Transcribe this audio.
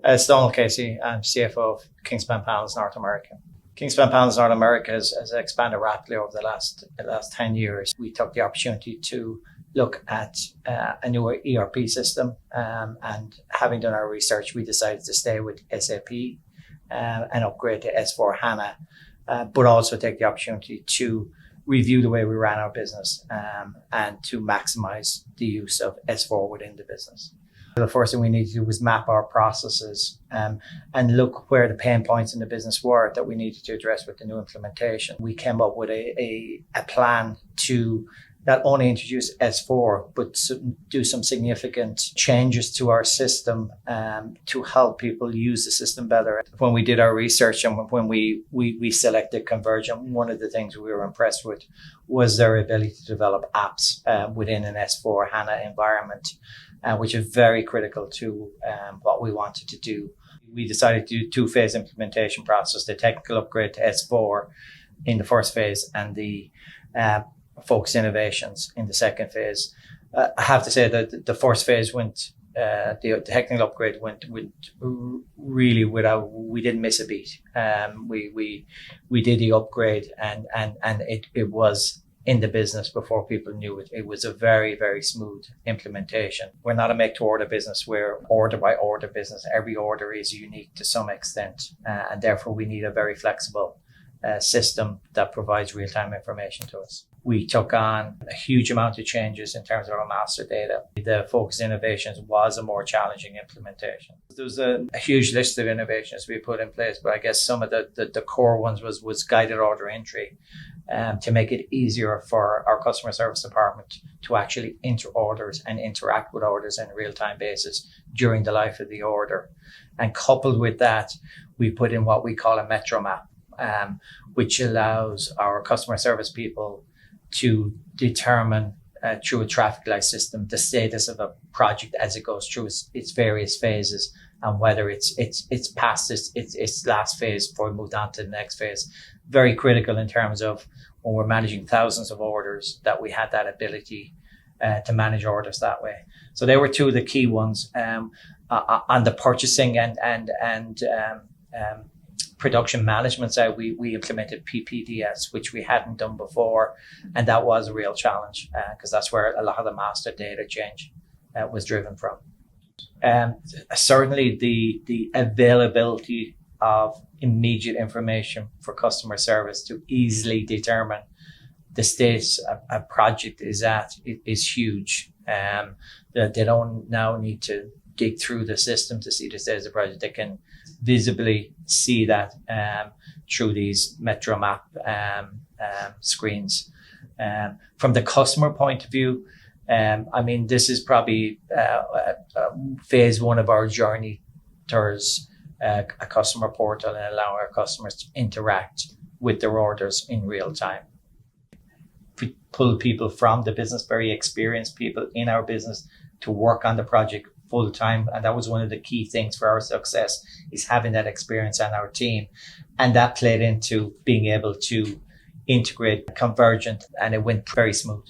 Donald Casey, I'm CFO of Kingspan Panels North America. Kingspan Panels North America has expanded rapidly over the last 10 years. We took the opportunity to look at a newer ERP system, and having done our research, we decided to stay with SAP and upgrade to S/4HANA, but also take the opportunity to review the way we ran our business and to maximize the use of S4 within the business. The first thing we needed to do was map our processes and look where the pain points in the business were that we needed to address with the new implementation. We came up with a plan to not only introduce S4, but do some significant changes to our system to help people use the system better. When we did our research and when we selected Convergent, one of the things we were impressed with was their ability to develop apps within an S4 HANA environment, which is very critical to what we wanted to do. We decided to do a two-phase implementation process, the technical upgrade to S4 in the first phase and the focus innovations in the second phase. I have to say that the first phase went, the technical upgrade went really without, we didn't miss a beat. We did the upgrade and it was in the business before people knew it. It was a very, very smooth implementation. We're not a make to order business. We're order by order business. Every order is unique to some extent. And therefore we need a very flexible system that provides real-time information to us. We took on a huge amount of changes in terms of our master data. The focus innovations was a more challenging implementation. There was a huge list of innovations we put in place, but I guess some of the core ones was guided order entry, to make it easier for our customer service department to actually enter orders and interact with orders on a real-time basis during the life of the order. And coupled with that, we put in what we call a metro map, which allows our customer service people to determine through a traffic light system the status of a project as it goes through its various phases, and whether it's past its last phase before we moved on to the next phase. Very critical in terms of when we're managing thousands of orders, that we had that ability to manage orders that way. So they were two of the key ones. On the purchasing and production management side, we implemented PPDS, which we hadn't done before. And that was a real challenge because that's where a lot of the master data change was driven from. Certainly the availability of immediate information for customer service to easily determine the status a project is at is huge. They don't now need to dig through the system to see the status of the project. They can visibly see that through these metro map screens. From the customer point of view, I mean, this is probably phase one of our journey towards a customer portal and allow our customers to interact with their orders in real time. We pull people from the business, very experienced people in our business, to work on the project full time. And that was one of the key things for our success, is having that experience on our team. And that played into being able to integrate Convergent, and it went very smooth.